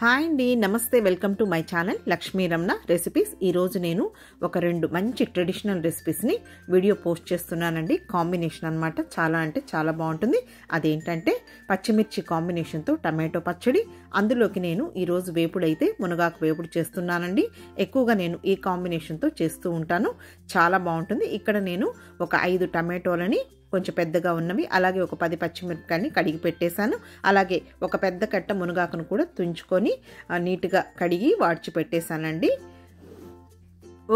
Hi అండి, నమస్తే. Welcome to my channel Lakshmi Ramana recipes. ఈరోజు నేను ఒక రెండు మంచి ట్రెడిషనల్ రెసిపీస్ని వీడియో పోస్ట్ చేస్తున్నానండి. కాంబినేషన్ అనమాట, చాలా అంటే చాలా బాగుంటుంది. అదేంటంటే పచ్చిమిర్చి కాంబినేషన్తో టమాటో పచ్చడి. అందులోకి నేను ఈరోజు వేపుడైతే మునగాకు వేపుడు చేస్తున్నానండి. ఎక్కువగా నేను ఈ కాంబినేషన్తో చేస్తూ ఉంటాను, చాలా బాగుంటుంది. ఇక్కడ నేను ఒక 5 టమాటోలని కొంచెం పెద్దగా ఉన్నవి, అలాగే ఒక 10 పచ్చిమిరపకాయలని కడిగి పెట్టేశాను. అలాగే ఒక పెద్ద కట్ట మునగాకును కూడా తుంచుకొని నీట్గా కడిగి వాడ్చి పెట్టేశానండి.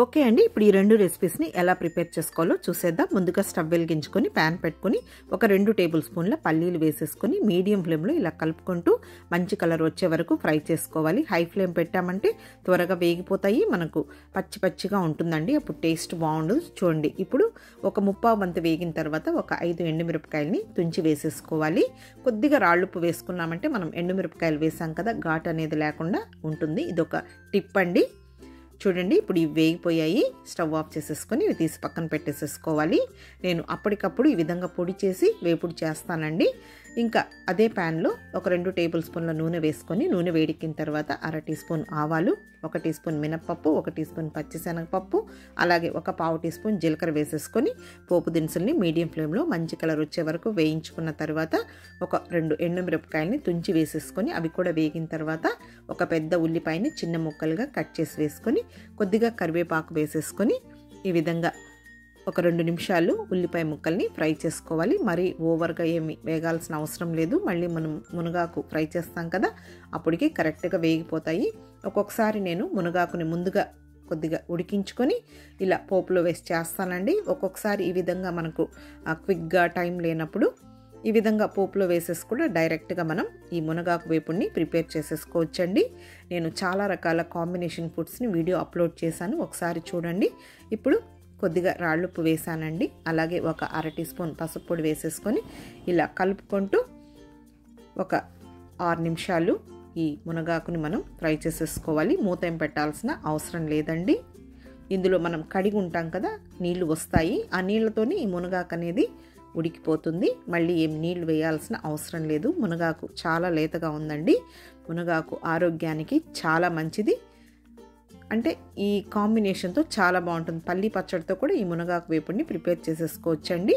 ఓకే అండి, ఇప్పుడు ఈ రెండు రెసిపీస్ని ఎలా ప్రిపేర్ చేసుకోవాలో చూసేద్దాం. ముందుగా స్టవ్ వెలిగించుకొని ప్యాన్ పెట్టుకొని ఒక 2 టేబుల్ స్పూన్ల పల్లీలు వేసేసుకొని మీడియం ఫ్లేమ్లో ఇలా కలుపుకుంటూ మంచి కలర్ వచ్చే వరకు ఫ్రై చేసుకోవాలి. హై ఫ్లేమ్ పెట్టామంటే త్వరగా వేగిపోతాయి, మనకు పచ్చి పచ్చిగా ఉంటుందండి, అప్పుడు టేస్ట్ బాగుండదు. చూడండి, ఇప్పుడు ఒక 1/2 వంతు వేగిన తర్వాత ఒక 5 ఎండుమిరపకాయలని తుంచి వేసేసుకోవాలి. కొద్దిగా రాళ్ళుప్పు వేసుకున్నామంటే మనం ఎండుమిరపకాయలు వేసాం కదా, ఘాట్ అనేది లేకుండా ఉంటుంది. ఇదొక టిప్ అండి. చూడండి, ఇప్పుడు ఇవి వేగిపోయాయి. స్టవ్ ఆఫ్ చేసేసుకొని ఇవి తీసి పక్కన పెట్టేసేసుకోవాలి. నేను అప్పటికప్పుడు ఈ విధంగా పొడి చేసి వేపుడు చేస్తానండి. ఇంకా అదే ప్యాన్లో ఒక 2 టేబుల్ స్పూన్ల నూనె వేసుకొని నూనె వేడెక్కిన తర్వాత 1/2 టీ స్పూన్ ఆవాలు, 1 టీ స్పూన్ మినప్పప్పు, 1 టీ స్పూన్ పచ్చిశనగపప్పు, అలాగే ఒక 1/2 టీ స్పూన్ జీలకర్ర వేసేసుకొని పోపు దినుసుల్ని మీడియం ఫ్లేమ్లో మంచి కలర్ వచ్చే వరకు వేయించుకున్న తర్వాత ఒక 2 ఎండుమిరపకాయలని తుంచి వేసేసుకొని అవి కూడా వేగిన తర్వాత ఒక పెద్ద ఉల్లిపాయని చిన్న ముక్కలుగా కట్ చేసి వేసుకొని కొద్దిగా కరివేపాకు వేసేసుకొని ఈ విధంగా ఒక 2 నిమిషాలు ఉల్లిపాయ ముక్కల్ని ఫ్రై చేసుకోవాలి. మరీ ఓవర్గా ఏమి వేగాల్సిన అవసరం లేదు. మళ్ళీ మనం మునగాకు ఫ్రై చేస్తాం కదా, అప్పటికి కరెక్ట్గా వేగిపోతాయి. ఒక్కొక్కసారి నేను మునగాకుని ముందుగా కొద్దిగా ఉడికించుకొని ఇలా పోపులో వేసి చేస్తానండి. ఒక్కొక్కసారి ఈ విధంగా మనకు క్విక్గా టైం లేనప్పుడు ఈ విధంగా పోపులో వేసేసి కూడా డైరెక్ట్గా మనం ఈ మునగాకు వేపుడిని ప్రిపేర్ చేసేసుకోవచ్చండి. నేను చాలా రకాల కాంబినేషన్ ఫుడ్స్ని వీడియో అప్లోడ్ చేశాను, ఒకసారి చూడండి. ఇప్పుడు కొద్దిగా రాళ్ళుప్పు వేసానండి, అలాగే ఒక 1/2 టీ స్పూన్ పసుపు పొడి వేసేసుకొని ఇలా కలుపుకుంటూ ఒక 6 నిమిషాలు ఈ మునగాకుని మనం ఫ్రై చేసేసుకోవాలి. మూత ఏం పెట్టాల్సిన అవసరం లేదండి. ఇందులో మనం కడిగి ఉంటాం కదా, నీళ్లు వస్తాయి, ఆ నీళ్లతోనే ఈ మునగాకు అనేది ఉడికిపోతుంది. మళ్ళీ ఏం నీళ్లు వేయాల్సిన అవసరం లేదు. మునగాకు చాలా లేతగా ఉందండి. మునగాకు ఆరోగ్యానికి చాలా మంచిది, అంటే ఈ కాంబినేషన్తో చాలా బాగుంటుంది. పల్లీ పచ్చడితో కూడా ఈ మునగాకు వేపుడిని ప్రిపేర్ చేసేసుకోవచ్చండి.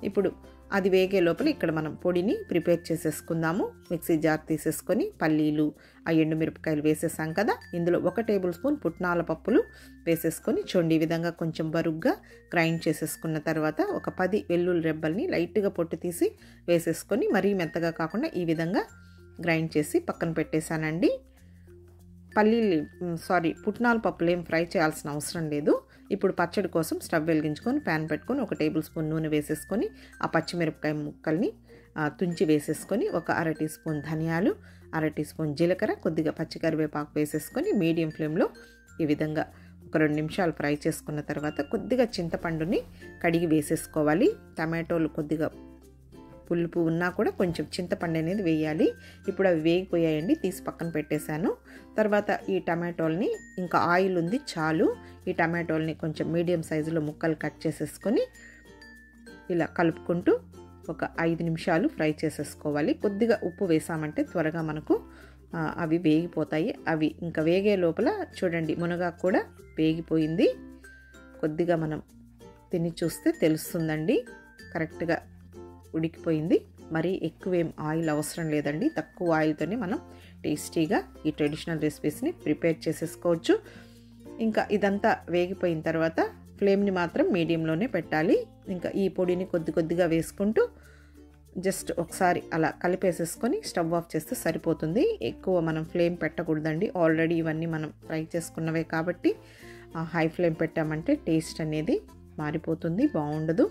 ఇప్పుడు అది వేగే లోపల ఇక్కడ మనం పొడిని ప్రిపేర్ చేసేసుకుందాము. మిక్సీ జార్ తీసేసుకొని పల్లీలు, ఆ ఎండుమిరపకాయలు వేసేసాం కదా, ఇందులో 1 టేబుల్ స్పూన్ పుట్నాల పప్పులు వేసేసుకొని చూడండి ఈ విధంగా కొంచెం బరుగ్గా గ్రైండ్ చేసేసుకున్న తర్వాత ఒక 10 వెల్లుల్లి రెబ్బల్ని లైట్గా పొట్టు తీసి వేసేసుకొని మరీ మెత్తగా కాకుండా ఈ విధంగా గ్రైండ్ చేసి పక్కన పెట్టేశానండి. పుట్నాల పప్పులు ఏం ఫ్రై చేయాల్సిన అవసరం లేదు. ఇప్పుడు పచ్చడి కోసం స్టవ్ వెలిగించుకొని ప్యాన్ పెట్టుకొని 1 టేబుల్ స్పూన్ నూనె వేసేసుకొని ఆ పచ్చిమిరపకాయ ముక్కల్ని తుంచి వేసేసుకొని ఒక 1/2 టీ స్పూన్ ధనియాలు, 1/2 టీ స్పూన్ జీలకర్ర, కొద్దిగా పచ్చికరివేపాకు వేసేసుకొని మీడియం ఫ్లేమ్లో ఈ విధంగా ఒక 2 నిమిషాలు ఫ్రై చేసుకున్న తర్వాత కొద్దిగా చింతపండుని కడిగి వేసేసుకోవాలి. టమాటోలు కొద్దిగా పులుపు ఉన్నా కూడా కొంచెం చింతపండు అనేది వేయాలి. ఇప్పుడు అవి వేగిపోయాయండి, తీసి పక్కన పెట్టేశాను. తర్వాత ఈ టమాటోల్ని, ఇంకా ఆయిల్ ఉంది చాలు, ఈ టమాటోల్ని కొంచెం మీడియం సైజులో ముక్కలు కట్ చేసేసుకొని ఇలా కలుపుకుంటూ ఒక 5 నిమిషాలు ఫ్రై చేసేసుకోవాలి. కొద్దిగా ఉప్పు వేసామంటే త్వరగా మనకు అవి వేగిపోతాయి. అవి ఇంకా వేగే లోపల చూడండి మునగాకు కూడా వేగిపోయింది. కొద్దిగా మనం తిని చూస్తే తెలుస్తుందండి, కరెక్ట్గా ఉడికిపోయింది. మరీ ఎక్కువేం ఆయిల్ అవసరం లేదండి, తక్కువ ఆయిల్తోనే మనం టేస్టీగా ఈ ట్రెడిషనల్ రెసిపీస్ని ప్రిపేర్ చేసేసుకోవచ్చు. ఇంకా ఇదంతా వేగిపోయిన తర్వాత ఫ్లేమ్ని మాత్రం మీడియంలోనే పెట్టాలి. ఇంకా ఈ పొడిని కొద్దిగా వేసుకుంటూ జస్ట్ ఒకసారి అలా కలిపేసేసుకొని స్టవ్ ఆఫ్ చేస్తే సరిపోతుంది. ఎక్కువ మనం ఫ్లేమ్ పెట్టకూడదండి, ఆల్రెడీ ఇవన్నీ మనం ఫ్రై చేసుకున్నవే కాబట్టి హై ఫ్లేమ్ పెట్టామంటే టేస్ట్ అనేది మారిపోతుంది, బాగుండదు.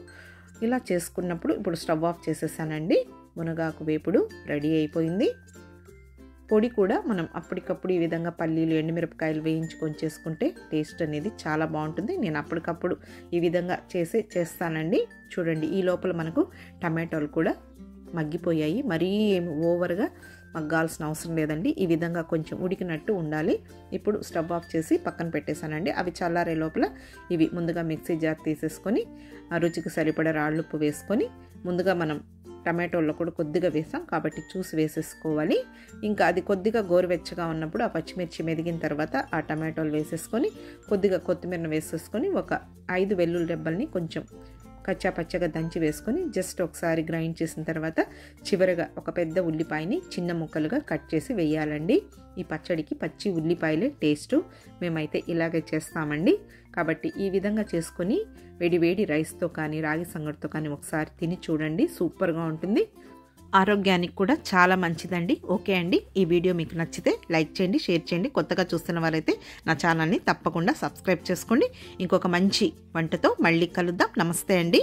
ఇలా చేసుకున్నప్పుడు ఇప్పుడు స్టవ్ ఆఫ్ చేసేసానండి. మునగాకు వేపుడు రెడీ అయిపోయింది. పొడి కూడా మనం అప్పటికప్పుడు ఈ విధంగా పల్లీలు, ఎండుమిరపకాయలు వేయించుకొని చేసుకుంటే టేస్ట్ అనేది చాలా బాగుంటుంది. నేను అప్పటికప్పుడు ఈ విధంగా చేస్తానండి. చూడండి, ఈ లోపల మనకు టమాటోలు కూడా మగ్గిపోయాయి. మరీ ఏమి ఓవర్గా మగ్గాల్సిన అవసరం లేదండి, ఈ విధంగా కొంచెం ఉడికినట్టు ఉండాలి. ఇప్పుడు స్టవ్ ఆఫ్ చేసి పక్కన పెట్టేశానండి. అవి చల్లారే లోపల ఇవి ముందుగా మిక్సీ జార్ తీసేసుకొని రుచికి సరిపడా రాళ్ళుప్పు వేసుకొని ముందుగా మనం టమాటోల్లో కూడా కొద్దిగా వేసాం కాబట్టి చూసి వేసేసుకోవాలి. ఇంకా అది కొద్దిగా గోరువెచ్చగా ఉన్నప్పుడు ఆ పచ్చిమిర్చి మెదిగిన తర్వాత ఆ టమాటోలు వేసేసుకొని కొద్దిగా కొత్తిమీరను వేసేసుకొని ఒక 5 వెల్లుల్లి రెబ్బల్ని కొంచెం కచ్చా పచ్చగా దంచి వేసుకొని జస్ట్ ఒకసారి గ్రైండ్ చేసిన తర్వాత చివరగా ఒక పెద్ద ఉల్లిపాయని చిన్న ముక్కలుగా కట్ చేసి వేయాలండి. ఈ పచ్చడికి పచ్చి ఉల్లిపాయలే టేస్టు. మేమైతే ఇలాగే చేస్తామండి. కాబట్టి ఈ విధంగా చేసుకొని వేడి వేడి రైస్తో కానీ రాగి సంగటితో కానీ ఒకసారి తిని చూడండి, సూపర్గా ఉంటుంది. ఆరోగ్యానికి కూడా చాలా మంచిదండి. ఓకే అండి, ఈ వీడియో మీకు నచ్చితే లైక్ చేయండి, షేర్ చేయండి. కొత్తగా చూస్తున్న వారైతే నా ఛానల్ని తప్పకుండా సబ్స్క్రైబ్ చేసుకోండి. ఇంకొక మంచి వంటతో మళ్ళీ కలుద్దాం. నమస్తే అండి.